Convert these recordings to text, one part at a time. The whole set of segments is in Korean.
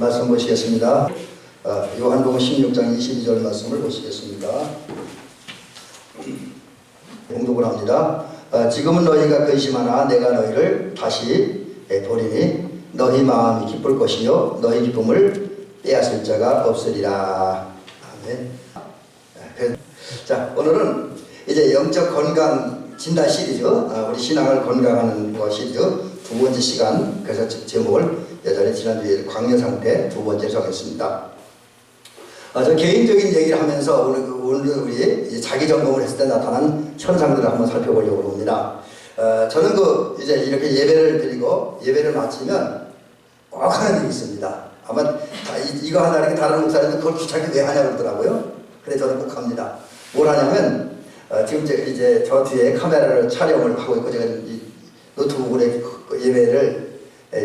말씀 보시겠습니다. 요한복음 16장 22절 말씀을 보시겠습니다. 공독을 합니다. 지금은 너희가 근심하나 내가 너희를 다시 보리니 너희 마음이 기쁠 것이요 너희 기쁨을 빼앗을 자가 없으리라. 아멘. 자, 오늘은 이제 영적 건강 진단 시리즈, 우리 신앙을 건강하는 거 시리즈 두 번째 시간. 그래서 제목을 여전히 지난주에 광야 상태 두 번째 정했습니다. 저 개인적인 얘기를 하면서 오늘 우리 자기 점검을 했을 때 나타난 현상들을 한번 살펴보려고 합니다. 저는 이제 이렇게 예배를 드리고 예배를 마치면 꼭 하는 일이 있습니다. 아마 이거 하나 이렇게 다른 목사님들 그걸 귀찮게 왜 하냐고 그러더라고요. 근데 저는 꼭 합니다. 뭘 하냐면 지금 이제 저 뒤에 카메라를 촬영을 하고 있고 제가 이 노트북으로 예배를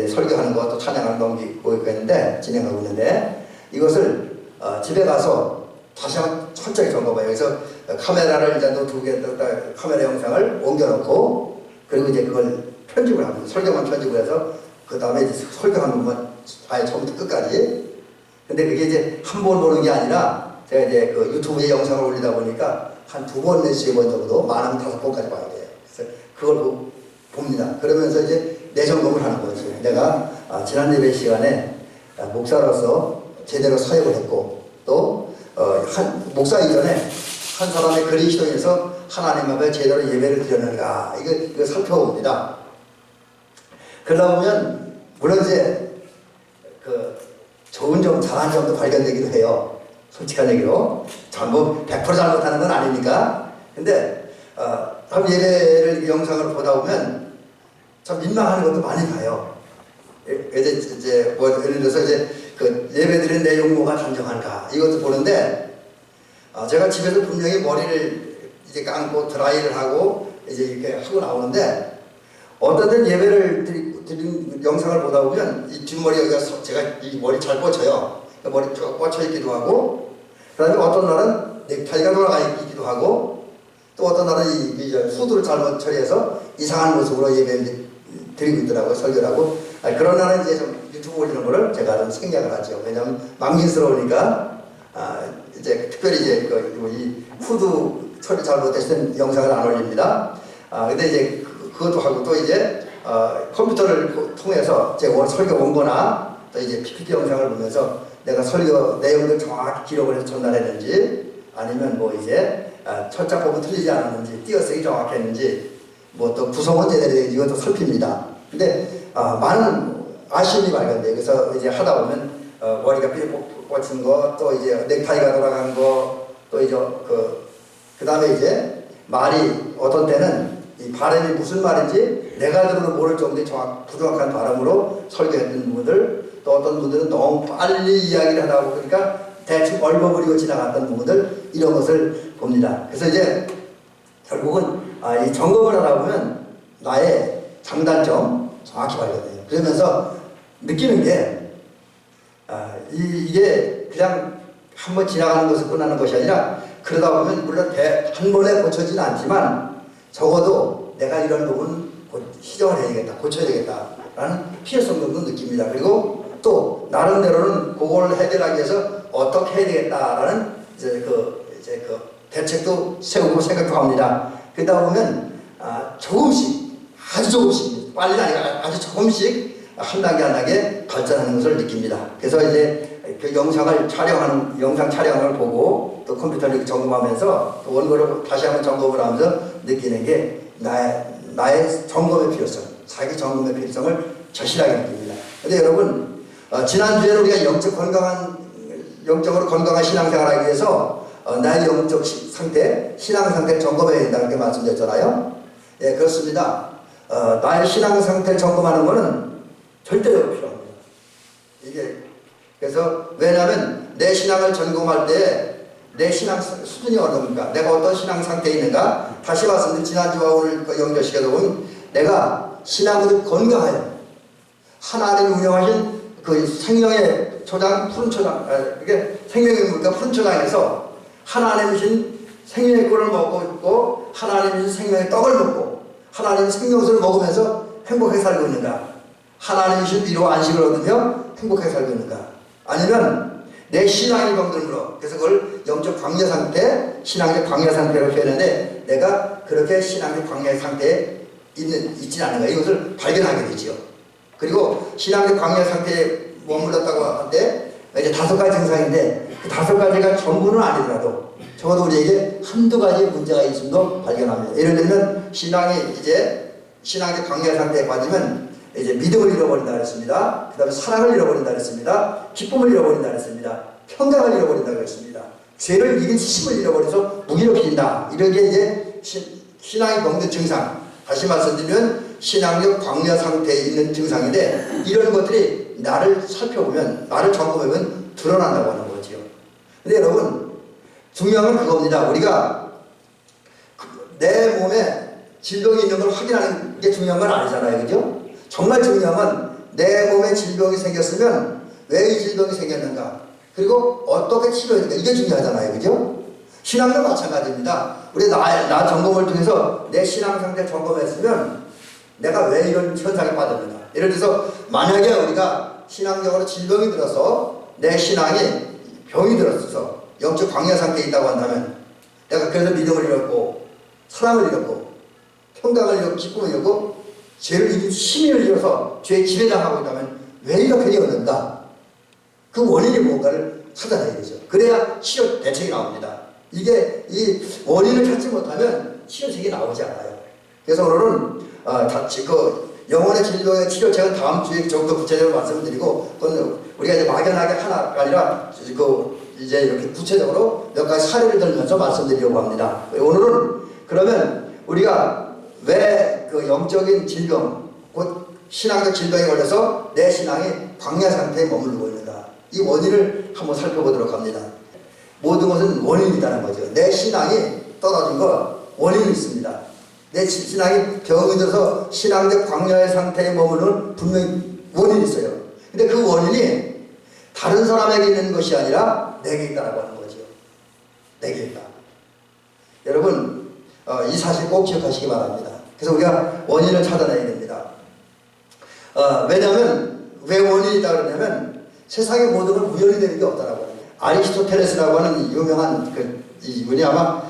설교하는 거 또 찬양을 넘기고 있는데 진행하고 있는데 이것을 집에 가서 다시 한번 철저히 점검해요. 그래서 카메라를 이제 노트북에 카메라 영상을 옮겨놓고 그리고 이제 그걸 편집을 합니다. 설교만 편집을 해서 그 다음에 이제 설교하는 것만 아예 처음부터 끝까지. 근데 그게 이제 한 번 보는 게 아니라 제가 이제 그 유튜브에 영상을 올리다 보니까 한 두 번 내지 세 번 정도 많으면 5번까지 봐야 돼요. 그래서 그걸 봅니다. 그러면서 이제 내 점검을 하는 거죠. 내가 지난 예배 시간에 목사로서 제대로 사역을 했고 또 목사 이전에 한 사람의 그리스도인에서 하나님 앞에 제대로 예배를 드렸는가 이거 살펴봅니다. 그러다 보면 물론 이제 그 좋은 점 잘한 점도 발견되기도 해요. 솔직한 얘기로 전부 100% 잘못하는 건 아니니까. 근데 참 예배를 영상을 보다 보면 참 민망한 것도 많이 봐요. 이제 뭐 예를 들어서 이제 그 예배드린 내용 뭐가 단정한가 이것도 보는데 제가 집에서 분명히 머리를 이제 감고 드라이를 하고 이제 이렇게 하고 나오는데 어떤 때 예배를 드린 영상을 보다 보면 이 뒷머리 여기가 제가 이 머리 잘 뻗쳐요. 머리 쭉 뻗쳐 있기도 하고 그 다음에 어떤 날은 넥타이가 돌아가 있기도 하고 또 어떤 날은 이 후드를 잘못 처리해서 이상한 모습으로 예배를 드리고 있더라고요. 설교를 하고. 그런 날은 이제 좀 유튜브 올리는 거를 제가 좀 생략을 하죠. 왜냐하면 망신스러우니까 이제 특별히 이제 이 후드 처리 잘못했을 때 영상을 안 올립니다. 근데 이제 그것도 하고 또 이제 컴퓨터를 통해서 제 설교 원고나 또 이제 PPT 영상을 보면서 내가 설교 내용을 정확히 기록을 해서 전달했는지 아니면 뭐 이제 철자 부분 틀리지 않았는지 띄어쓰기 정확했는지 뭐 또 구성원 제대로 되는지 이것도 살핍니다. 근데 많은 아쉬움이 발견돼요. 그래서 이제 하다 보면 머리가 삐걱 거, 또 이제 넥타이가 돌아간 거, 또 이제 그 다음에 이제 말이 어떤 때는 이 발음이 무슨 말인지 내가 들어도 모를 정도의 부정확한 발음으로 설교했던 부분들, 또 어떤 분들은 너무 빨리 이야기를 하다 보니까 대충 얼버무리고 지나갔던 부분들 이런 것을 봅니다. 그래서 이제 결국은 이 점검을 하다 보면 나의 장단점 정확히 발견돼요. 그러면서 느끼는 게 이게 그냥 한번 지나가는 것을 끝나는 것이 아니라 그러다 보면 물론 한 번에 고쳐지는 않지만 적어도 내가 이런 부분 시정을 해야 되겠다, 고쳐야 되겠다라는 필요성도 느낍니다. 그리고 또 나름대로는 그걸 해결하기 위해서 어떻게 해야 되겠다라는 이제 그 대책도 세우고 생각도 합니다. 그러다 보면 조금씩 아주 조금씩 빨리는 아니라 아주 조금씩 한 단계 발전하는 것을 느낍니다. 그래서 이제 그 영상 촬영을 보고 또 컴퓨터를 점검하면서 또 원고를 다시 한번 점검을 하면서 느끼는 게 나의 점검의 필요성, 자기 점검의 필요성을 절실하게 느낍니다. 근데 여러분 지난주에는 우리가 영적으로 건강한 신앙생활을 하기 위해서 나의 영적 상태, 신앙 상태를 점검해야 된다는 게 말씀드렸잖아요. 예, 그렇습니다. 나의 신앙 상태를 점검하는 것은 절대로 필요합니다. 그래서 왜냐하면 내 신앙을 점검할 때 내 신앙 수준이 어떤가, 내가 어떤 신앙 상태에 있는가. 다시 말씀드린 지난주와 오늘 연결시켜서 보면 내가 신앙으로 건강해요. 하나님이 운영하신 그 생명의 초장, 푸른 초장, 이게 생명의 물과 푸른 초장에서 하나님이신 생명의 꿀을 먹고 있고 하나님이신 생명의 떡을 먹고 하나님의 생명수를 먹으면서 행복하게 살고 있는가. 하나님이신 위로 안식을 얻으며 행복하게 살고 있는가. 아니면 내 신앙이 병들므로, 그래서 그걸 영적 광야 상태, 신앙적 광야 상태로 표현했는데 내가 그렇게 신앙적 광야 상태에 있지는 않은 거예요. 이것을 발견하게 되지요. 그리고 신앙적 광야 상태에 머물렀다고 하는데 이제 5가지 증상인데 그 5가지가 전부는 아니더라도 적어도 우리에게 한두 가지 문제가 있음도 발견합니다. 예를 들면 신앙이 이제 신앙적 광야 상태에 빠지면 이제 믿음을 잃어버린다 그랬습니다. 그 다음에 사랑을 잃어버린다 그랬습니다. 기쁨을 잃어버린다 그랬습니다. 평강을 잃어버린다 그랬습니다. 죄를 이길 힘을 잃어버려서 무기력해진다. 이런 게 이제 신앙이 병든 증상. 다시 말씀드리면 신앙적 광야 상태에 있는 증상인데 이런 것들이 나를 살펴보면, 나를 점검해보면 드러난다고 하는 거지요. 근데 여러분 중요한 건 그겁니다. 우리가 내 몸에 질병이 있는 걸 확인하는 게 중요한 건 아니잖아요. 그죠? 정말 중요한 건 내 몸에 질병이 생겼으면 왜 이 질병이 생겼는가, 그리고 어떻게 치료해야 이게 중요하잖아요. 그죠? 신앙도 마찬가지입니다. 우리 나 점검을 통해서 내 신앙 상태 점검했으면 내가 왜 이런 현상에 빠졌는가. 예를 들어서 만약에 우리가 신앙적으로 질병이 들어서 내 신앙이 병이 들었어, 영적 광야 상태에 있다고 한다면 내가 그래서 믿음을 잃었고 사랑을 잃었고 평강을 잃었고 기쁨을 잃었고 죄를 이긴 힘을 잃어서 죄의 지배당하고 있다면 왜 이렇게 되었는가, 그 원인이 뭔가를 찾아내야 되죠. 그래야 치료 대책이 나옵니다. 이게 이 원인을 찾지 못하면 치료책이 나오지 않아요. 그래서 오늘은 영혼의 질병의 치료책은 다음 주에 좀 더 구체적으로 말씀드리고, 그건 우리가 이제 막연하게 하나가 아니라 이제 이렇게 구체적으로 몇 가지 사례를 들면서 말씀드리려고 합니다. 오늘은 그러면 우리가 왜 그 영적인 질병, 곧 신앙적 질병에 걸려서 내 신앙이 광야 상태에 머무르고 있는가, 이 원인을 한번 살펴보도록 합니다. 모든 것은 원인이 있다는 거죠. 내 신앙이 떨어진 거 원인이 있습니다. 내 신앙이 병이 들어서 신앙적 광야의 상태에 머무르는 분명히 원인이 있어요. 근데 그 원인이 다른 사람에게 있는 것이 아니라 내게 있다라고 하는 거죠. 내게 있다. 여러분 이 사실 꼭 기억하시기 바랍니다. 그래서 우리가 원인을 찾아내야 됩니다. 왜냐하면 왜 원인이 있다 그러냐면 세상의 모든 건 우연이 되는 게 없다라고 합니다. 아리스토텔레스라고 하는 유명한 이분이 아마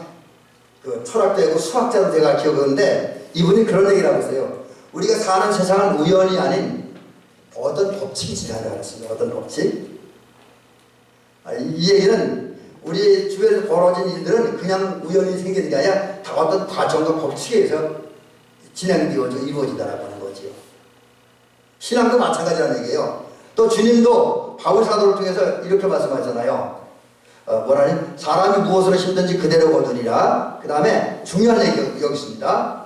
철학자이고 수학자로 제가 기억하는데 이분이 그런 얘기를 하고 있어요. 우리가 사는 세상은 우연이 아닌 어떤 법칙이 지나가고 있습니다. 어떤 법칙? 이 얘기는 우리 주변에서 벌어진 일들은 그냥 우연히 생기는 게 아니라 다 어떤 과정과 법칙에 의해서 진행되어져 이루어지다라고 하는 거지요. 신앙도 마찬가지라는 얘기예요. 또 주님도 바울 사도를 통해서 이렇게 말씀하잖아요. 뭐라니? 사람이 무엇으로 심든지 그대로 거두리라. 그 다음에 중요한 얘기 여기 있습니다.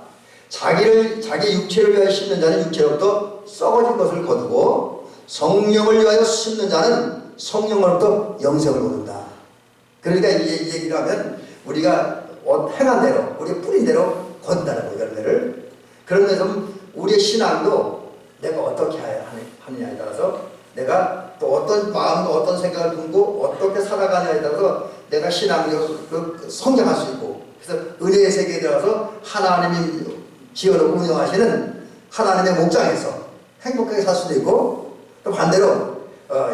자기 육체를 위하여 심는 자는 육체로부터 썩어진 것을 거두고 성령을 위하여 심는 자는 성령으로부터 영생을 거둔다. 그러니까 이 얘기를 하면 우리가 행한 대로, 우리가 뿌린 대로 거둔다는 거예요. 열매를. 그런 데서 우리의 신앙도 내가 어떻게 하느냐에 따라서, 내가 또 어떤 마음도 어떤 생각을 품고 어떻게 살아가느냐에 따라서 내가 신앙적으로 성장할 수 있고, 그래서 은혜의 세계에 들어가서 하나님이 지어놓고 운영하시는 하나님의 목장에서 행복하게 살 수도 있고, 또 반대로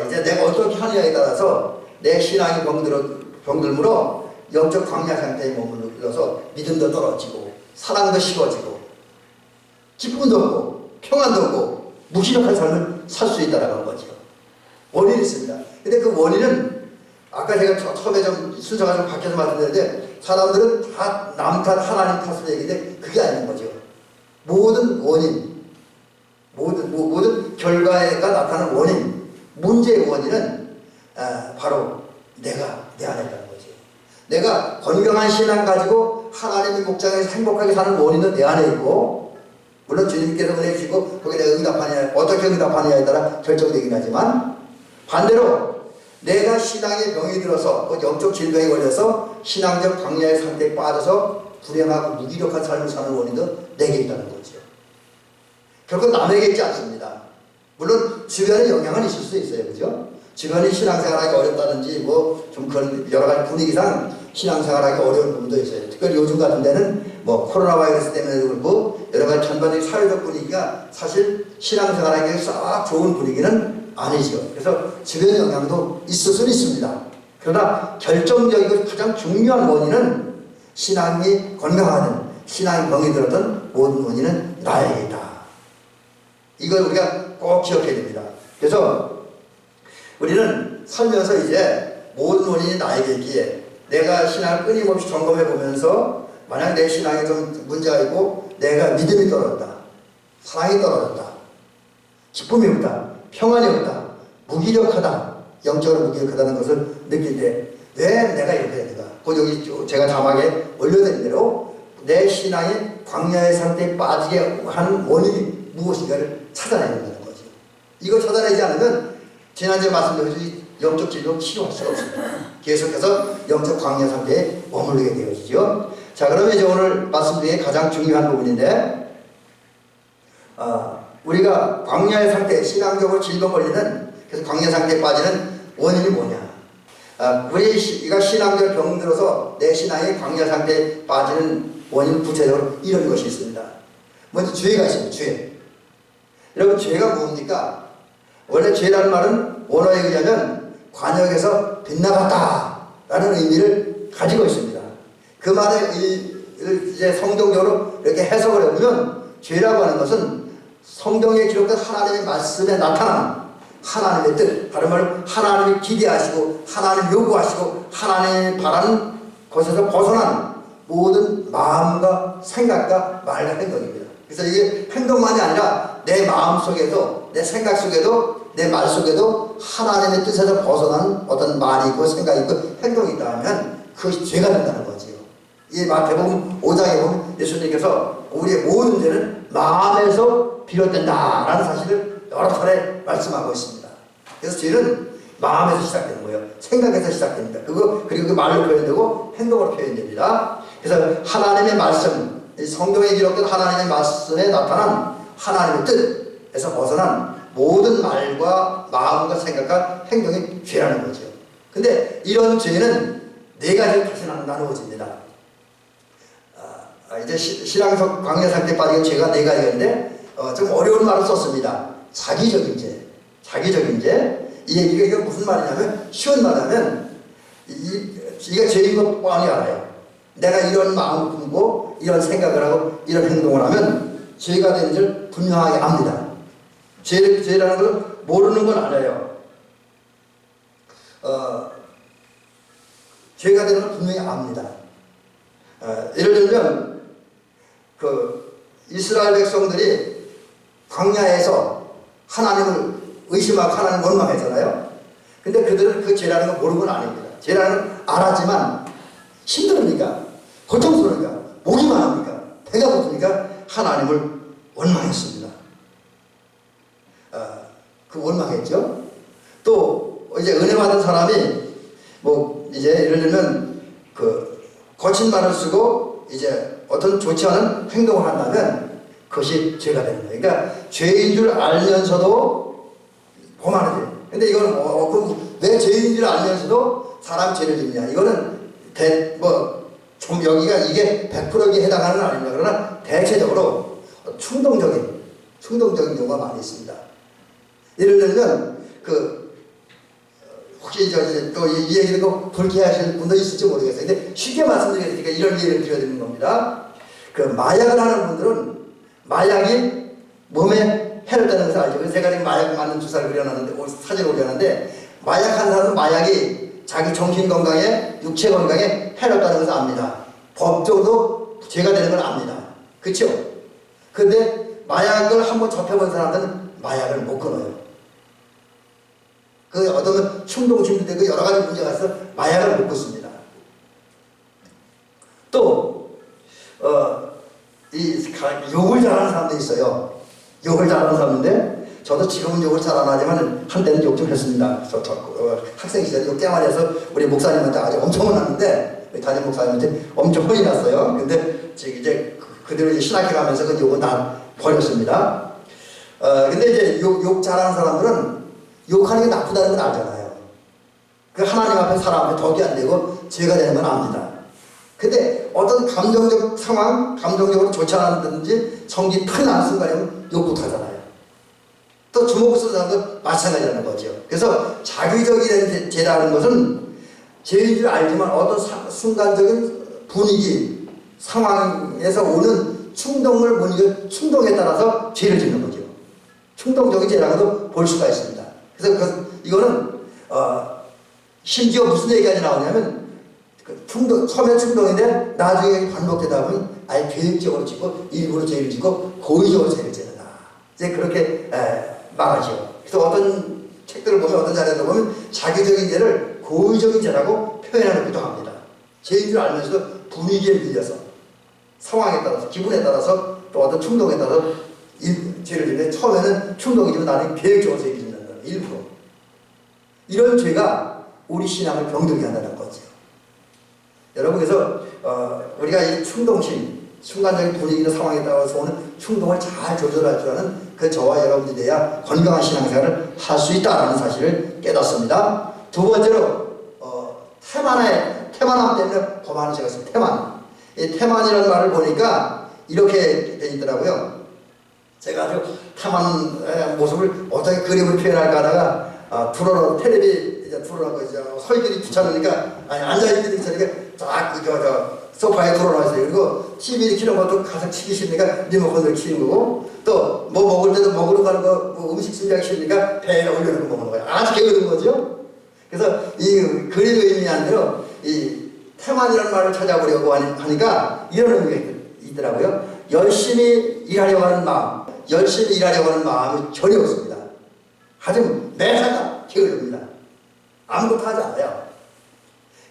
이제 내가 어떻게 하느냐에 따라서 내 신앙이 병들므로 영적 광야 상태에 머물러서 믿음도 떨어지고 사랑도 식어지고 기쁨도 없고 평안도 없고 무기력한 삶을 살 수 있다는 거죠. 원인이 있습니다. 근데 그 원인은 아까 제가 처음에 좀 순서가 좀 바뀌어서 말씀드렸는데 사람들은 다 남 탓, 하나님 탓을 얘기하는데 그게 아닌 거죠. 모든 원인, 모든 결과가 나타나는 원인, 문제의 원인은 바로 내 안에 있다는 거죠. 내가 건강한 신앙 가지고 하나님의 목장에서 행복하게 사는 원인은 내 안에 있고, 물론 주님께서 은혜 주시고 거기에 내가 응답하느냐, 어떻게 응답하느냐에 따라 결정되긴 하지만, 반대로 내가 신앙의 병이 들어서 그 영적 질병에 걸려서 신앙적 광야의 상태에 빠져서 불행하고 무기력한 삶을 사는 원인도 내게 있다는 거죠. 결국 남에게 있지 않습니다. 물론 주변에 영향은 있을 수 있어요. 그죠? 주변이 신앙생활하기 어렵다든지 좀 그런 여러 가지 분위기상 신앙생활하기 어려운 부분도 있어요. 특별히 요즘 같은 데는 코로나 바이러스 때문에도 그렇고 여러 가지 전반적인 사회적 분위기가 사실 신앙생활하기 싹 좋은 분위기는 아니죠. 그래서 주변 영향도 있을 수는 있습니다. 그러나 결정적이고 가장 중요한 원인은 신앙이 건강하든 신앙이 병이 들었던 모든 원인은 나에게 있다. 이걸 우리가 꼭 기억해야 됩니다. 그래서 우리는 살면서 이제 모든 원인이 나에게 있기에 내가 신앙을 끊임없이 점검해 보면서 만약 내 신앙에 좀 문제가 있고 내가 믿음이 떨어졌다, 사랑이 떨어졌다, 기쁨이 없다, 평안이 없다, 무기력하다, 영적으로 무기력하다는 것을 느낄 때 왜 내가 이렇게 됩니까? 곧 여기 제가 자막에 올려드린 대로 내 신앙이 광야의 상태에 빠지게 한 원인이 무엇인가를 찾아내야 된다는 거죠. 이거 찾아내지 않으면 지난주에 말씀드린 영적 진로 치료할 수가 없습니다. 계속해서 영적 광야 상태에 머무르게 되어지죠. 자, 그러면 이제 오늘 말씀 중에 가장 중요한 부분인데, 우리가 광야의 상태, 신앙적으로 질병 걸리는, 그래서 광야 상태에 빠지는 원인이 뭐냐? 우리가 신앙적 병 들어서 내 신앙이 광야 상태에 빠지는 원인은 구체적으로 이런 것이 있습니다. 먼저 죄가 있습니다. 죄. 여러분, 죄가 뭡니까? 원래 죄라는 말은 원어에 의하면 관역에서 빗나갔다 라는 의미를 가지고 있습니다. 그 말을 이제 성경적으로 이렇게 해석을 해보면 죄라고 하는 것은 성경에 기록된 하나님의 말씀에 나타난 하나님의 뜻, 다른 말로 하나님이 기대하시고 하나님 요구하시고 하나님이 바라는 것에서 벗어난 모든 마음과 생각과 말과 행동입니다. 그래서 이게 행동만이 아니라 내 마음 속에도, 내 생각 속에도, 내 말 속에도 하나님의 뜻에서 벗어난 어떤 말이 있고 생각이 있고 행동이 있다 하면 그것이 죄가 된다는 거지요. 이 마태복음 5장에 보면 예수님께서 우리의 모든 죄는 마음에서 비롯된다라는 사실을 여러 차례 말씀하고 있습니다. 그래서 죄는 마음에서 시작되는 거예요. 생각에서 시작됩니다. 그리고 그 말로 표현되고 행동으로 표현됩니다. 그래서 하나님의 말씀, 성경에 기록된 하나님의 말씀에 나타난 하나님의 뜻에서 벗어난 모든 말과 마음과 생각과 행동이 죄라는 거죠. 근데 이런 죄는 네 가지로 다시 나누어집니다. 이제 신앙적 광야 상태에 빠진 죄가 네 가지가 있는데 좀 어려운 말을 썼습니다. 자기적인 죄. 자기적인 죄. 이 얘기가 이게 무슨 말이냐면, 쉬운 말하면 이게 죄인 것 뻔히 알아요. 내가 이런 마음을 품고 이런 생각을 하고 이런 행동을 하면 죄가 되는 줄 분명하게 압니다. 죄라는 걸 모르는 건 알아요. 죄가 되는 걸 분명히 압니다. 예를 들면 이스라엘 백성들이 광야에서 하나님을 의심하고 하나님을 원망했잖아요. 근데 그들은 그 죄라는 걸 모르는 건 아닙니다. 죄라는 걸 알았지만 힘들으니까, 고통스러우니까, 목이만 합니까, 배가 고프니까 하나님을 원망했습니다. 그 원망했죠. 또 이제 은혜 받은 사람이 이제 예를 들면 거친 말을 쓰고 이제 어떤 좋지 않은 행동을 한다면 그것이 죄가 되는 거예요. 그러니까 죄인 줄 알면서도 범하는 죄. 근데 이거는 왜 죄인 줄 알면서도 사람 죄를 짓냐? 이거는 좀 여기가 이게 100%에 해당하는 건 아닙니다. 그러나 대체적으로 충동적인 경우가 많이 있습니다. 예를 들면 혹시 또 이 얘기 듣고 불쾌하실 분도 있을지 모르겠어요. 근데 쉽게 말씀드리니까 이런 예를 드려드리는 겁니다. 마약을 하는 분들은 마약이 몸에 해를 따는 것을 알죠. 그래서 제가 지금 마약 맞는 주사를 그려놨는데, 사진을 올려놨는데, 마약한 사람은 마약이 자기 정신 건강에, 육체 건강에 해를 따는 것을 압니다. 법적으로 죄가 되는 걸 압니다. 그렇죠? 근데 마약을 한번 접해본 사람들은 마약을 못 끊어요. 어떤 충동 중독되고 여러 가지 문제가 있어서 마약을 못 끊습니다. 또 욕을 잘하는 사람도 있어요. 욕을 잘하는 사람인데, 저도 지금은 욕을 잘 안 하지만 한때는 욕 좀 했습니다. 학생 시절에 욕 꽤 많이 해서 우리 목사님한테 아주 엄청 혼났는데, 우리 담임 목사님한테 엄청 혼이 났어요. 근데 이제 그대로 이제 신학교 가면서 그 욕은 다 버렸습니다. 근데 이제 욕 잘하는 사람들은 욕하는 게 나쁘다는 건 알잖아요. 하나님 앞에 사람 앞에 덕이 안 되고 죄가 되는 건 압니다. 근데 어떤 감정적 상황, 감정적으로 좋지 않았든지 성질이 탁 나는 순간이면 욕부터 하잖아요. 또 주먹을 쓰는 사람도 마찬가지라는 거죠. 그래서 자기적인 죄라는 것은 죄인 줄 알지만 어떤 순간적인 분위기, 상황에서 오는 충동을 못 이겨 충동에 따라서 죄를 짓는 거죠. 충동적인 죄라고도 볼 수가 있습니다. 그래서 이거는 심지어 무슨 얘기까지 나오냐면 처음에 충동인데 나중에 반복되다 보면 아예 계획적으로 짓고 일부러 죄를 짓고 고의적으로 죄를 짓는다. 이제 그렇게 말하죠. 그래서 어떤 책들을 보면 어떤 자료를 보면 자기적인 죄를 고의적인 죄라고 표현하기도 합니다. 죄인 줄 알면서도 분위기에 밀려서 상황에 따라서 기분에 따라서 또 어떤 충동에 따라서 죄를 짓는데 처음에는 충동이지만 나는 계획적으로 죄를 짓는다. 일부러. 이런 죄가 우리 신앙을 병들게 한다는 거죠. 여러분 그래서 우리가 이 충동심, 순간적인 분위기나 상황에 따라서 오는 충동을 잘 조절할 줄 아는 그 저와 여러분들이 돼야 건강한 신앙생활을 할 수 있다는 사실을 깨닫습니다. 두 번째로 태만함 때문에 범하는 죄가 있습니다. 태만. 이 태만이라는 말을 보니까 이렇게 돼 있더라고요. 제가 아주 태만 모습을 어떻게 그림으로 표현할까 하다가 텔레비 들어오고 이제 서희들이 귀찮으니까 앉아있는 귀찮으니까 딱 소파에 들어와 있어요. 그리고 TV를 키는 것도 가서 치기 싫으니까 리모컨을 키는 거고 또 뭐 먹을 때도 먹으러 가는 거 뭐 음식 준비하기 싫으니까 배에 올려놓고 먹는 거예요. 아주 게으른 거죠. 그래서 이 그림 의미한 대로 이 태만이라는 말을 찾아보려고 하니까 이런 의미가 있더라고요. 열심히 일하려고 하는 마음, 열심히 일하려고 하는 마음이 전혀 없습니다. 아주 매사가 게으릅니다. 아무것도 하지 않아요.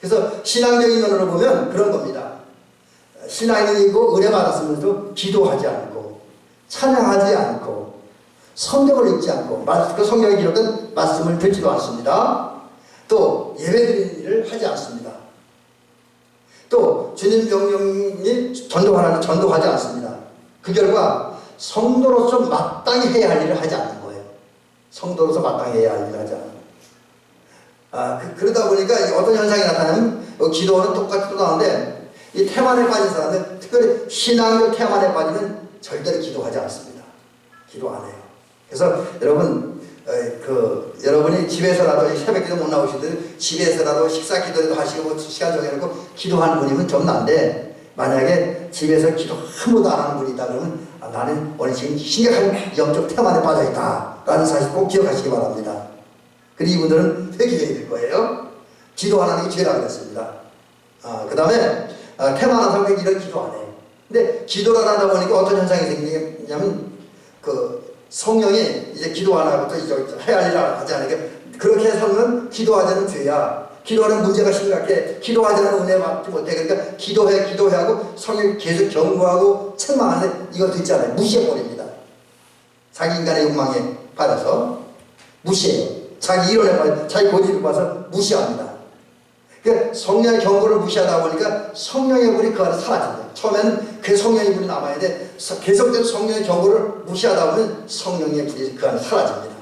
그래서 신앙적인 면으로 보면 그런 겁니다. 신앙인이고 은혜 받았으면서도 기도하지 않고 찬양하지 않고 성경을 읽지 않고 그 성경에 기록된 말씀을 듣지도 않습니다. 또 예배드리는 일을 하지 않습니다. 또 주님 명령이 전도하라는 전도하지 않습니다. 그 결과 성도로서 마땅히 해야 할 일을 하지 않는 거예요. 성도로서 마땅히 해야 할 일을 하지 않는 거예요. 그러다 보니까 어떤 현상이 나타나면 기도는 똑같이 또 나오는데 이 태만에 빠진 사람은 특별히 신앙적 태만에 빠지면 절대로 기도하지 않습니다. 기도 안 해요. 그래서 여러분 여러분이 집에서라도 새벽 기도 못 나오시든 집에서라도 식사 기도라도 하시고 시간 정해놓고 기도하는 분이면 좀 난데 만약에 집에서 기도 한 번도 안 하는 분이 있다 그러면 나는 오늘 지금 심각한 영적 태만에 빠져있다 라는 사실 꼭 기억하시기 바랍니다. 그리고 이분들은 회개해야 될 거예요. 기도 안 하는 게 죄라고 했습니다. 그 다음에 태만한 성격이 이런 기도 안 해요. 근데 기도를 안 하다 보니까 어떤 현상이 생기냐면 성령이 이제 기도 안 하고 또 이제 해야 할 일을 하지 않으니까 그렇게 살면 기도하지 않은 죄야. 기도하는 문제가 심각해. 기도하지 않은 은혜 받지 못해. 그러니까 기도해 하고 성령이 계속 경고하고 책망하는데 이것도 있지 않아요. 무시해버립니다. 자기 인간의 욕망에 빠져서 무시해요. 자기 이론에 빠져 자기 고집에 빠져서 무시합니다. 그러니까 성령의 경고를 무시하다 보니까 성령의 불이 그 안에 사라진다. 처음에는 그 성령의 불이 남아야 돼. 계속된 성령의 경고를 무시하다 보면 성령의 불이 그 안에 사라집니다.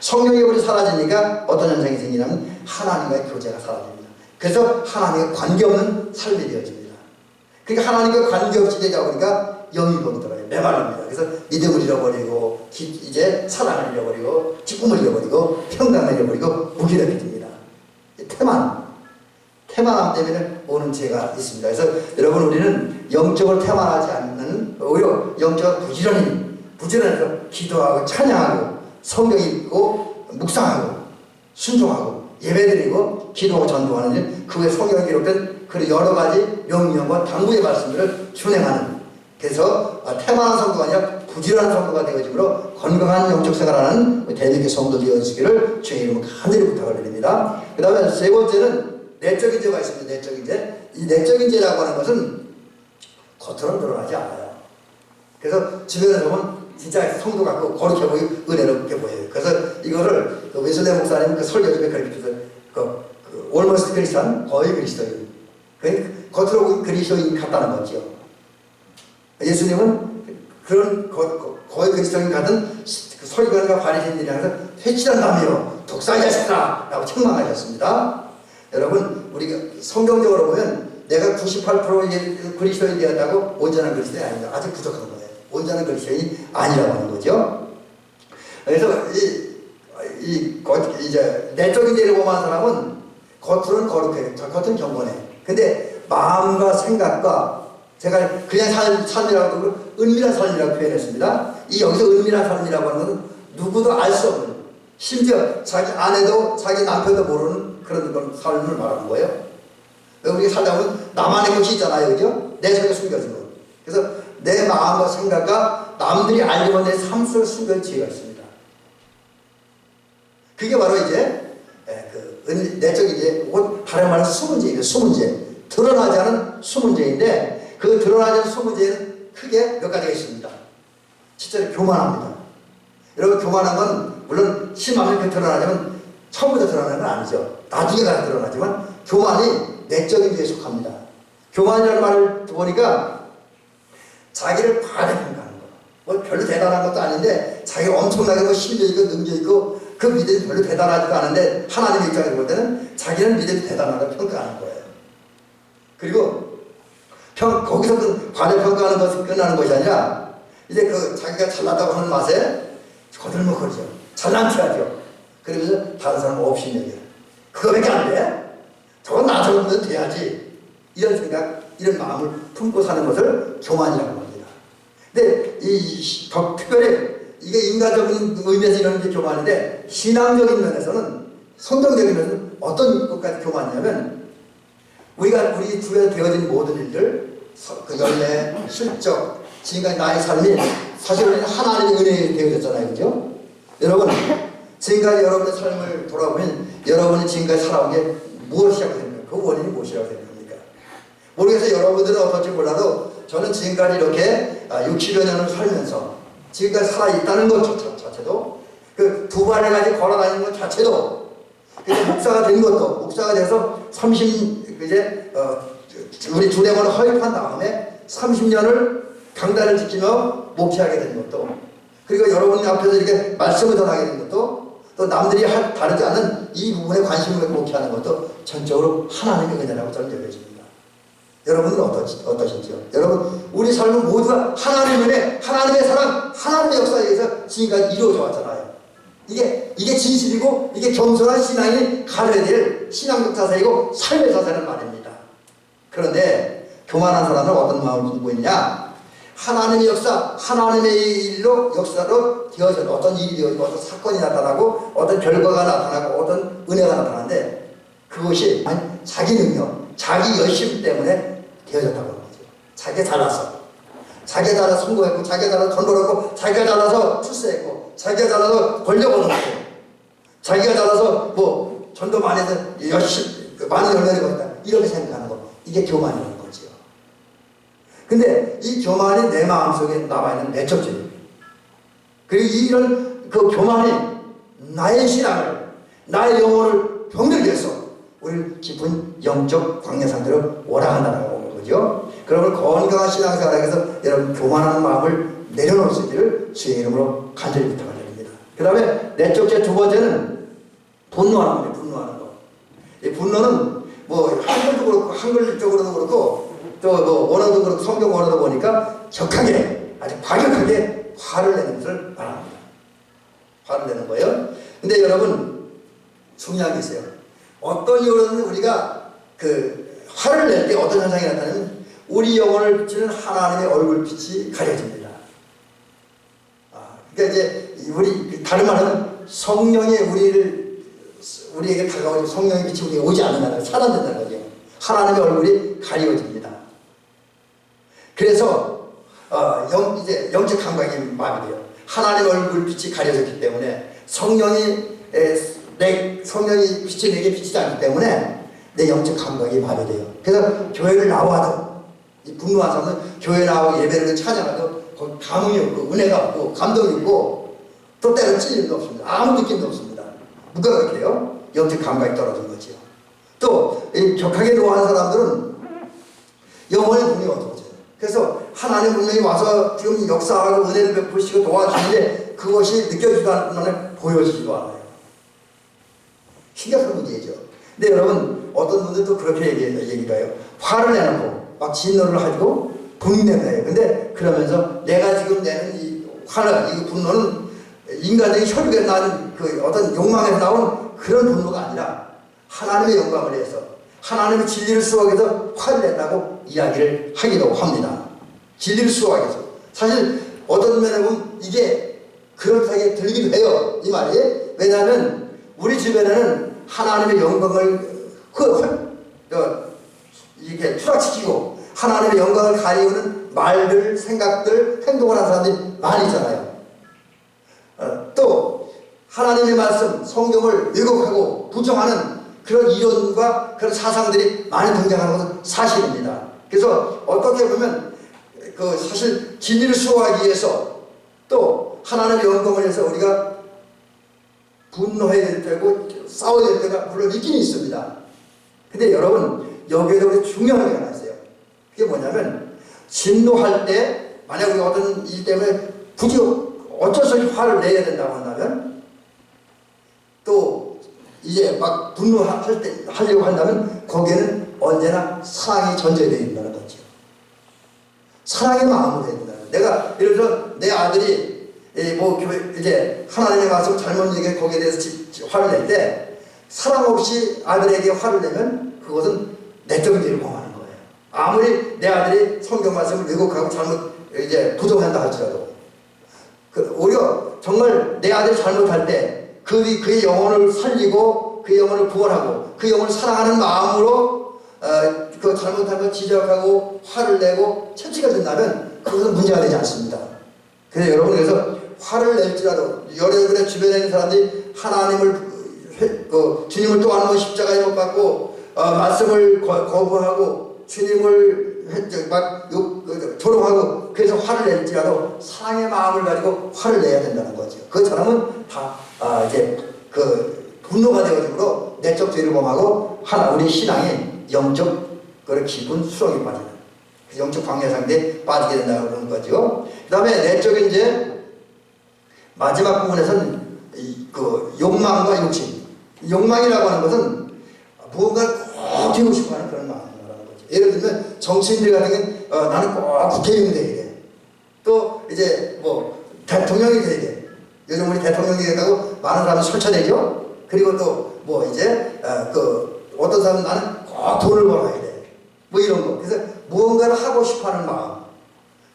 성령의 불이 사라지니까 어떤 현상이 생기냐면 하나님과의 교제가 사라집니다. 그래서 하나님과 관계없는 삶이 되어집니다. 그러니까 하나님과 관계없이 되다 보니까 영이 병들어요. 메말릅니다. 그래서 믿음을 잃어버리고 이제 사랑을 잃어버리고 기쁨을 잃어버리고 평강을 잃어버리고 무기력해집니다. 태만함 때문에 오는 죄가 있습니다. 그래서 여러분 우리는 영적으로 태만하지 않는 오히려 영적으로 부지런해서 기도하고 찬양하고 성경 읽고 묵상하고 순종하고 예배드리고 기도하고 전도하는 일, 그 외 성경에 기록된 그 여러 가지 명령과 당부의 말씀들을 준행하는, 그래서 태만한 성도가 아니라 부지런한 성도가 되어지므로 건강한 영적 생활하는 대륙의 성도 되어지기를 주의 이름으로 간절히 부탁을 드립니다. 그 다음에 세 번째는 내적인 죄가 있습니다. 내적인 죄. 이 내적인 죄라고 하는 것은 겉으로는 드러나지 않아요. 그래서 주변에서 보면 진짜 성도 같고 거룩해 보이고 은혜롭게 보여요. 그래서 이거를 웨슬레 목사님 설교 중에 그렇게 해서 올머스트 크리스찬, 거의 그리스도인. 겉으로 보기 그리스도인 같다는 거죠. 예수님은 그런 거의 그리스도인 같은 설교가 바리새인들이 항상 회칠한 남이요 독사의 자식들아 라고 책망하셨습니다. 여러분 우리가 성경적으로 보면 내가 98% 그리스도인이 되었다고 온전한 그리스도인이 아닙니다. 아직 부족한 거예요. 온전한 그리스도인이 아니라고 하는 거죠. 그래서 이제 내적인 예를 보면 사람은 겉으로는 거룩해, 겉은 경건해. 근데 마음과 생각과 제가 그냥 삶이라고 그러고 은밀한 삶이라고 표현했습니다. 이 여기서 은밀한 삶이라고 하는 것은 누구도 알 수 없는, 심지어 자기 아내도 자기 남편도 모르는 그런 삶을 말하는 거예요. 우리가 살다 보면 나만의 것이 있잖아요, 그죠? 내 속에 숨겨진 것. 그래서 내 마음과 생각과 남들이 알려면 내 삶 속에 숨겨진 지혜가 있습니다. 그게 바로 이제 내적인 이제 다른 말로 수문제예요. 수문제. 드러나지 않은 수문제인데 그 드러나지 않은 수문제는 크게 몇 가지가 있습니다. 첫째로 교만합니다. 여러분, 교만한 건 물론 심하면 그 드러나려면 처음부터 드러나는 건 아니죠. 나중에 가서 드러나지만 교만이 내적인 죄에 속합니다. 교만이라는 말을 보니까 자기를 과대평가하는 거. 뭐 별로 대단한 것도 아닌데 자기가 엄청나게 뭐 힘있고 능력있고 그 믿음이 별로 대단하지도 않은데 하나님의 입장에서 볼 때는 자기는 믿음이 대단하다고 평가하는 거예요. 그리고 거기서 그 과대평가하는 것이 끝나는 것이 아니라 이제 자기가 잘났다고 하는 맛에 거들먹거리죠. 잘난 체하죠. 그러면서 다른 사람 없이 얘기해요. 그거밖에 안 돼? 저건 나 정도는 돼야지. 이런 생각, 이런 마음을 품고 사는 것을 교만이라고 합니다. 근데 특별히 이게 인간적인 의미에서 이런 게 교만인데 신앙적인 면에서는, 성경적인 면에서는 어떤 것까지 교만이냐면 우리 주변에 되어진 모든 일들, 그 열매, 실적, 지금까지 나의 삶이 사실 우리는 하나님의 은혜에 되어졌잖아요. 그죠? 여러분, 지금까지 여러분의 삶을 돌아보면 여러분이 지금까지 살아온 게 무엇이라고 생각합니까? 그 원인이 무엇이라고 생각합니까? 모르겠어요. 여러분들은 어떨지 몰라도 저는 지금까지 이렇게 60여 년을 살면서 지금까지 살아있다는 것 자체도, 그 두 발을 가지고 걸어다니는 것 자체도, 목사가 된 것도, 목사가 돼서 우리 두뇌원을 허입한 다음에 30년을 강단을 지키며 목회하게 된 것도, 그리고 여러분 앞에서 이렇게 말씀을 전하게 된 것도, 또 남들이 다르지 않는 이 부분에 관심을 갖고 목회하는 것도 전적으로 하나님의 은혜라고 저는 여겨집니다. 여러분은 어떠신지요? 여러분, 우리 삶은 모두가 하나님의 은혜, 하나님의 사랑, 하나님의 역사에 의해서 지금까지 이루어져 왔잖아요. 이게 진실이고 이게 겸손한 신앙이 가져야 될 신앙적 자세이고 삶의 자세라는 말입니다. 그런데 교만한 사람은 어떤 마음을 갖고 있냐? 하나님의 역사, 하나님의 일로 역사로 되어져 어떤 일이 되어지고 어떤 사건이 나타나고 어떤 결과가 나타나고 어떤 은혜가 나타나는데 그것이 자기 능력, 자기 열심 때문에 되어졌다고 하는 거죠. 자기가 잘나서, 자기가 잘나서 성공했고, 자기가 잘나서 돈 벌었고, 자기가 잘나서 출세했고, 자기가 잘나서 권력 얻었고, 자기가 잘나서 뭐 전도 많이 해서 많은 열매를 얻었다, 이렇게 생각하는 거, 이게 교만이라는 거죠. 근데 이 교만이 내 마음속에 남아있는 내적 죄입니다. 그리고 이런 그 교만이 나의 신앙을, 나의 영혼을 병들게 해서 우리를 깊은 영적 광야 상태로 오락한다는 거죠. 그러면 건강한 신앙생활에 해서 여러분 교만한 마음을 내려놓을 수 있기를 주의 이름으로 간절히 부탁드립니다. 그 다음에 내적 죄 두 번째는 분노하는 겁니다. 분노하는 거. 이 분노는 뭐 한글도 그렇고 한글적으로도 그렇고 또 뭐 원어도 그렇고 성경 원어도 보니까 격하게, 아주 과격하게 화를 내는 것을 말합니다. 화를 내는 거예요. 근데 여러분, 중요한 게 있어요. 어떤 이유로는 우리가 화를 낼 때 어떤 현상이 나타나면 우리 영혼을 비추는 하나님의 얼굴빛이 가려집니다. 그러니까 이제 다른 말은 성령이 우리에게 다가오지, 성령의 빛이 우리에게 오지 않는다는, 차단된다는 거죠. 하나님의 얼굴이 가려집니다. 그래서 이제 영적 감각이 마비돼요. 하나님의 얼굴빛이 가려졌기 때문에 성령이 빛이 내게 비치지 않기 때문에 내 영적 감각이 마비돼요. 그래서 교회를 나와도, 이 분노한 사람은 교회 나와서 예배를 찬양해도 거기 감흥이 없고 은혜가 없고 감동이 없고 또 때로 찔림도 없습니다. 아무 느낌도 없습니다. 누가 그렇게 해요? 영적 감각이 떨어진 거죠. 또 격하게 노하는 사람들은 영혼의 눈이 어두워져요. 그래서 하나님 분명히 와서 지금 역사하고 은혜를 베푸시고 도와주는데 그것이 느껴지지도 않고 보여지지도 않아요. 심각한 문제죠. 근데 여러분, 어떤 분들도 그렇게 얘기해요. 화를 내놓고 막 진노를 하고 분내는 거예요. 근데 그러면서 내가 지금 내는 이 화는, 이 분노는 인간적인 혈육에 나는 그 어떤 욕망에서 나온 그런 분노가 아니라 하나님의 영광을 위해서 하나님의 진리를 수호하기 위해서 화를 냈다고 이야기를 하기도 합니다. 진리를 수호하기 위해서. 사실 어떤 면에 보면 이게 그렇게 들리기도 해요. 이 말이. 왜냐하면 우리 주변에는 하나님의 영광을 이렇게 추락시키고 하나님의 영광을 가리우는 말들, 생각들, 행동을 하는 사람들이 많이 있잖아요. 또 하나님의 말씀, 성경을 왜곡하고 부정하는 그런 이론과 그런 사상들이 많이 등장하는 것은 사실입니다. 그래서 어떻게 보면 그 사실 진리를 수호하기 위해서 또 하나님의 영광을 위해서 우리가 분노해야 될 때고 싸워야 될 때가 물론 있긴 있습니다. 근데 여러분 여기에도 중요한 게 하나 있어요. 그게 뭐냐면 진노할 때 만약 우리가 어떤 일 때문에 굳이 어쩔 수 없이 화를 내야 된다고 한다면 또 이제 막 하려고 한다면 거기에는 언제나 사랑이 전제되어 있다는 거죠. 사랑의 마음으로 해야 된다는 거예요. 내가 예를 들어 내 아들이 뭐 이제 하나님의 말씀 잘못 얘기해 거기에 대해서 화를 낼 때 사랑 없이 아들에게 화를 내면 그것은 내적인 죄를 범하는 거예요. 아무리 내 아들이 성경 말씀을 왜곡하고 잘못 이제 부정한다 할지라도 오히려 정말 내 아들이 잘못할 때 그의 영혼을 살리고 그 영혼을 구원하고 그 영혼을 사랑하는 마음으로 그 잘못한 걸 지적하고 화를 내고 채찍을 든다면 그것은 문제가 되지 않습니다. 그래서 여러분 그래서 화를 낼지라도 여러분의 주변에 있는 사람들이 하나님을 주님을 또 한 번 십자가에 못 박고 말씀을 거부하고 주님을 막 조롱하고 그래서 화를 낼지라도 사랑의 마음을 가지고 화를 내야 된다는 거죠. 그 사람은 다 이제 그 분노가 되어지므로 내적 죄를 범하고 우리 신앙이 영적 그런 깊은 수렁에 빠지는 그 영적 광야 상태에 빠지게 된다고 그러는 거죠. 그 다음에 내적인 이제 마지막 부분에서는 그 욕망과 욕심. 욕망이라고 하는 것은 무언가를 꼭 되고 싶어 하는 그런 마음이라는 거죠. 예를 들면 정치인들 같은 경우는 나는 꼭 국회의원이 돼야 돼. 또 이제 뭐 대통령이 돼야 돼. 요즘 우리 대통령이 된다고 많은 사람이 설쳐내죠. 그리고 또 뭐 이제 어떤 사람은 나는 꼭 돈을 벌어야 돼. 뭐 이런 거. 그래서 무언가를 하고 싶어 하는 마음.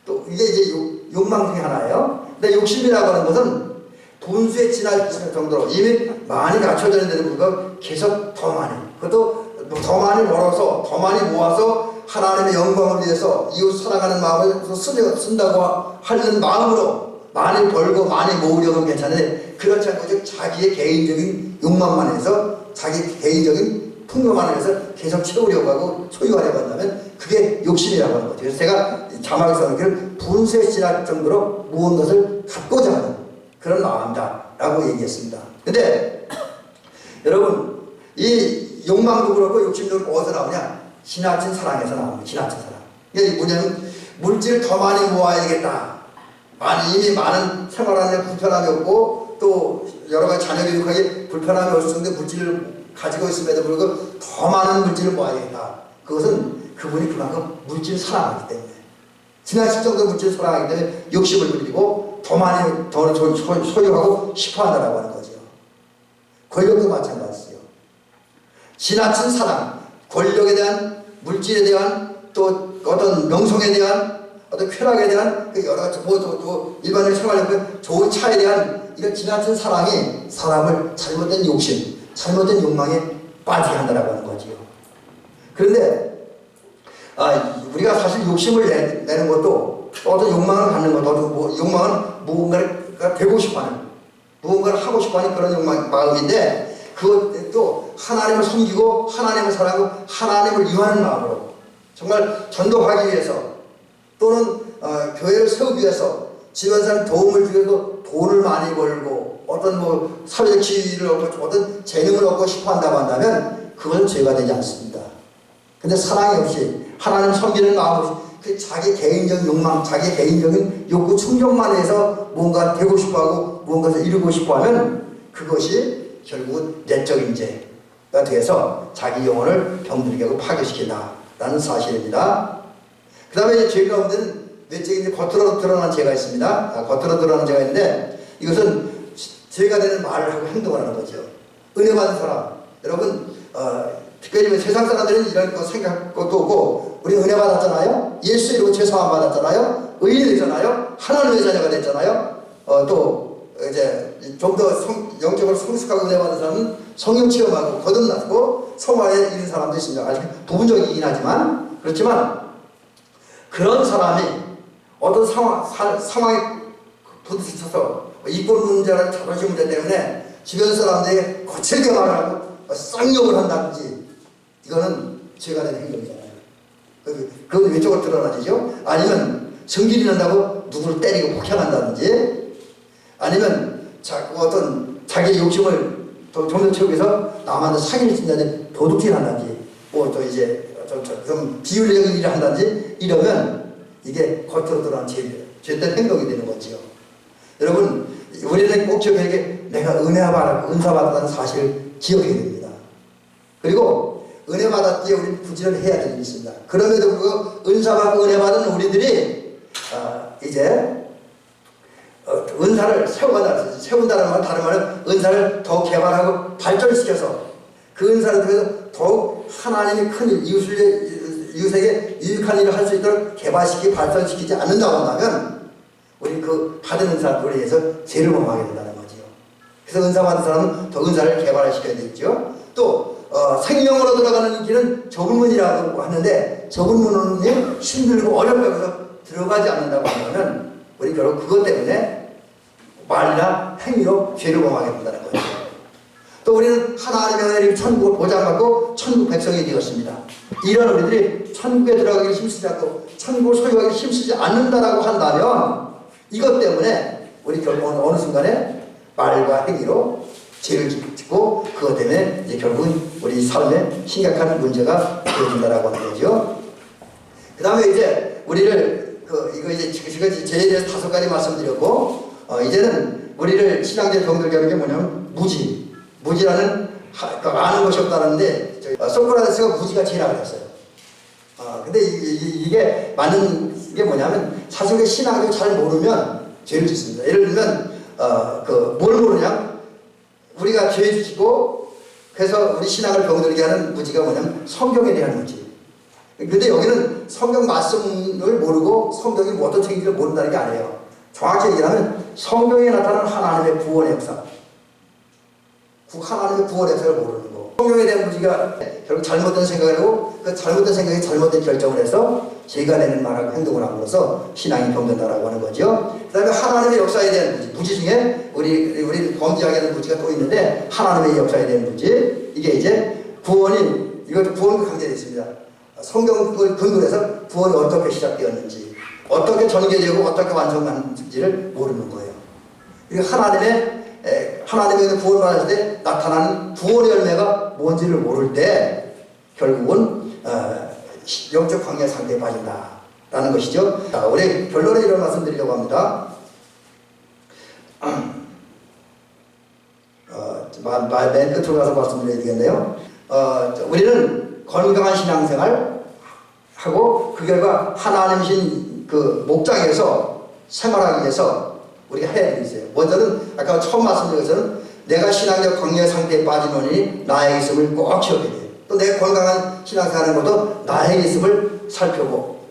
또 이게 이제 욕망 중에 하나예요. 근데 욕심이라고 하는 것은 분수에 지날 정도로 이미 많이 갖춰져 있는데도 불구하고 계속 더 많이, 그것도 더 많이 벌어서 더 많이 모아서 하나님의 영광을 위해서 이웃 사랑하는 마음을 쓴다고 하는 마음으로 많이 벌고 많이 모으려면 괜찮은데 그렇지 않고 즉 자기의 개인적인 욕망만 해서 자기 개인적인 풍요만 해서 계속 채우려고 하고 소유하려고 한다면 그게 욕심이라고 하는 거죠. 그래서 제가 자막에 써놓기를 분수에 지날 정도로 모은 것을 갖고자 하는 그런 마음이다 라고 얘기했습니다. 근데 여러분 이 욕망도 그렇고 욕심도 그렇고 어디서 나오냐? 지나친 사랑에서 나옵니다. 지나친 사랑. 이게 뭐냐면 물질을 더 많이 모아야 되겠다. 이미 많은 생활하는 데 불편함이 없고 또 여러 가지 자녀 교육하기 불편함이 없을 정도의 물질을 가지고 있음에도 불구하고 더 많은 물질을 모아야겠다. 그것은 그분이 그만큼 물질을 사랑하기 때문에 지나칠 정도의 물질을 사랑하기 때문에 욕심을 부리고 더 많이 더 소유하고 싶어한다라고 하는 거죠. 권력도 마찬가지예요. 지나친 사랑, 권력에 대한 물질에 대한 또 어떤 명성에 대한 어떤 쾌락에 대한 여러 가지 또 일반적인 생활에 좋은 차에 대한 이런 지나친 사랑이 사람을 잘못된 욕심, 잘못된 욕망에 빠지게 한다라고 하는 거지요. 그런데 우리가 사실 욕심을 내는 것도 어떤 욕망을 갖는 것도 욕망은 무언가가 되고 싶어하는 무언가를 하고 싶어하는 그런 마음인데 그것도 하나님을 섬기고 하나님을 사랑하고 하나님을 위하는 마음으로 정말 전도하기 위해서 또는 교회를 세우기 위해서 주변 사람 도움을 주기 위해서 돈을 많이 벌고 어떤 뭐 사회적 지위를 얻고 어떤 재능을 얻고 싶어 한다고 한다면 그것은 죄가 되지 않습니다. 근데 사랑이 없이 하나님 섬기는 마음 없이 그 자기 개인적인 욕망, 자기 개인적인 욕구 충족만 해서 뭔가 되고 싶어하고 무언가를 이루고 싶어하면 그것이 결국은 내적인 죄가 돼서 자기 영혼을 병들게 하고 파괴시킨다라는 사실입니다. 그 다음에 죄 가운데는 내적인 겉으로 드러난 죄가 있습니다. 겉으로 드러난 죄가 있는데 이것은 죄가 되는 말을 하고 행동을 하는 거죠. 은혜 받은 사람, 여러분 특별히 세상 사람들은 이런 거 생각 것도 없고, 우리 은혜 받았잖아요. 예수 이름으로 죄 사함 받았잖아요. 의인이 되잖아요. 하나님의 자녀가 됐잖아요. 또 이제 좀 더 영적으로 성숙하고 은혜 받은 사람은 성령 체험하고 거듭났고 성화에 이른 사람도 있습니다. 아직 부분적이긴 하지만, 그렇지만 그런 사람이 어떤 상황에 부딪혀서 이권 문제나 자존심 문제 때문에 주변 사람들이 거칠게 말하고 쌍욕을 한다든지, 이거는 죄가 되는 행동이잖아요. 그건 왼쪽으로 드러나지죠. 아니면 성질이 난다고 누구를 때리고 폭행한다든지, 아니면 어떤 자기의 욕심을 좀 더 채우기 위해서 남한테 사기를 친다든지 도둑질 한다든지, 뭐 또 이제 좀 비윤리적인 일을 한다든지, 이러면 이게 겉으로 드러난 죄된 행동이 되는 거지요. 여러분, 우리는 꼭 기억해야 게, 내가 은사 받았다는 사실을 기억해야 됩니다. 그리고 은혜 받았기에 우리는 부지런히 해야 될 일이 있습니다. 그럼에도 불구하고 은사 받고 은혜 받은 우리들이 이제 은사를 세운다는 말, 다른 말은 은사를 더 개발하고 발전시켜서 그 은사를 통해서 더욱 하나님의 큰 일, 이웃에게 유익한 일을 할 수 있도록 개발시키고 발전시키지 않는다고 한다면, 우리 그 받은 은사로 인해서 죄를 범하게 된다는 거지요. 그래서 은사 받은 사람은 더 은사를 개발시켜야 되겠죠. 또 생명으로 들어가는 길은 좁은 문이라고 하는데, 좁은 문은 힘들고 어렵고 해서 들어가지 않는다고 하면, 우리 결국 그것 때문에 말이나 행위로 죄를 범하게 된다는 거죠. 또 우리는 하나님의 은혜를 천국을 보장받고 천국 백성이 되었습니다. 이런 우리들이 천국에 들어가기 힘쓰지 않고 천국을 소유하기 힘쓰지 않는다라고 한다면, 이것 때문에 우리 결국 어느 순간에 말과 행위로 죄를 짓고, 그것 때문에 이제 결국은 우리 삶에 심각한 문제가 되어진다라고 하는 거죠. 그 다음에 이제 우리를 이거 이제 죄에 대해서 5가지 말씀드렸고, 이제는 우리를 신앙적인 병들게 하는 게 뭐냐면 무지라는 아는 것이 없다는데, 소크라테스가 무지가 죄라고 했어요. 근데 이게 맞는 게 뭐냐면, 사실 그 신앙을 잘 모르면 죄를 짓습니다. 예를 들면 뭘 모르냐? 우리가 죄 짓고 그래서 우리 신앙을 병들게 하는 무지가 뭐냐면 성경에 대한 무지. 근데 여기는 성경 말씀을 모르고 성경이 뭐 어떤 책인지를 모른다는 게 아니에요. 정확히 얘기하면 성경에 나타나는 하나님의 구원의 역사, 하나님의 구원의 역사를 모르는 거. 성경에 대한 무지가 결국 잘못된 생각을 하고, 그 잘못된 생각이 잘못된 결정을 해서 죄가 되는 말하고 행동을 함으로써 신앙이 병든다라고 하는 거죠. 그 다음에 하나님의 역사에 대한 무지 중에 우리 범죄하게 하는 무지가 또 있는데, 하나님의 역사에 대한 무지, 이게 이제 이것도 구원과 관계되어 있습니다. 성경 근거로 해서 구원이 어떻게 시작되었는지, 어떻게 전개되고 어떻게 완성되는지를 모르는 거예요. 그리고 하나님의 구원을 받을 때 나타나는 구원의 열매가 뭔지를 모를 때 결국은 영적 광야 상태에 빠진다라는 것이죠. 자, 우리 결론에 이런 말씀 드리려고 합니다. 맨 끝으로 가서 말씀드려야 되겠네요. 우리는 건강한 신앙생활 하고, 그 결과 하나님이신 그 목장에서 생활하기 위해서 우리가 해야 되는 게 있어요. 먼저는 아까 처음 말씀드린 것처럼 내가 신앙적 광야 상태에 빠지노니 나에게 있음을 꼭 기억해야 돼요. 또 내가 건강한 신앙생활하는 것도 나에게 있음을 살펴보고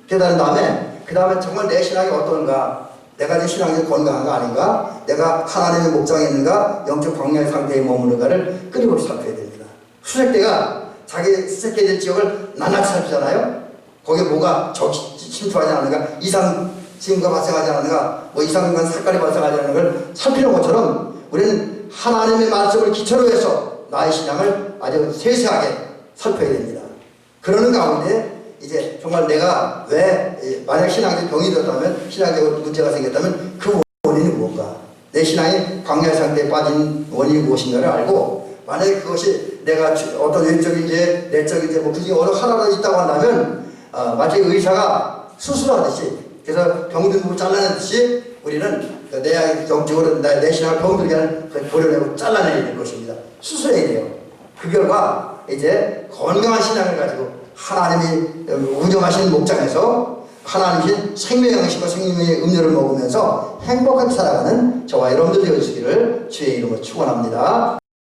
깨달은 다음에, 그 다음에 정말 내 신앙이 어떤가, 내가 내 신앙이 건강한가 아닌가, 내가 하나님의 목장에 있는가, 영적 광야의 상태에 머무는가를 끊임없이 살펴야 됩니다. 수색대가 자기 수색해야 될 지역을 낱낱이 살피잖아요. 거기에 뭐가 침투하지 않는가, 지금과 발생하지 않는가, 이상한 색깔이 발생하지 않는 걸 살피는 것처럼, 우리는 하나님의 말씀을 기초로 해서 나의 신앙을 아주 세세하게 살펴야 됩니다. 그러는 가운데 이제 정말 내가 왜, 만약 신앙적 병이 들었다면, 신앙적 문제가 생겼다면 그 원인이 무엇인가, 내 신앙이 광야의 상태에 빠진 원인이 무엇인가를 알고, 만약에 그것이 내가 어떤 외적인 죄, 내적인 죄, 그 중에 어느 하나가 있다고 한다면, 마치 의사가 수술하듯이, 그래서 병든 부분 잘라내듯이 우리는 내 영적으로 내 신앙을 병들게 하는 보려내고 잘라내야 될 것입니다. 수술해야 돼요. 그 결과 이제 건강한 신앙을 가지고 하나님이 운영하시는 목장에서 하나님신 생명의 양식과 생명의 음료를 먹으면서 행복하게 살아가는 저와 여러분들 되어주시기를 주의 이름으로 축원합니다.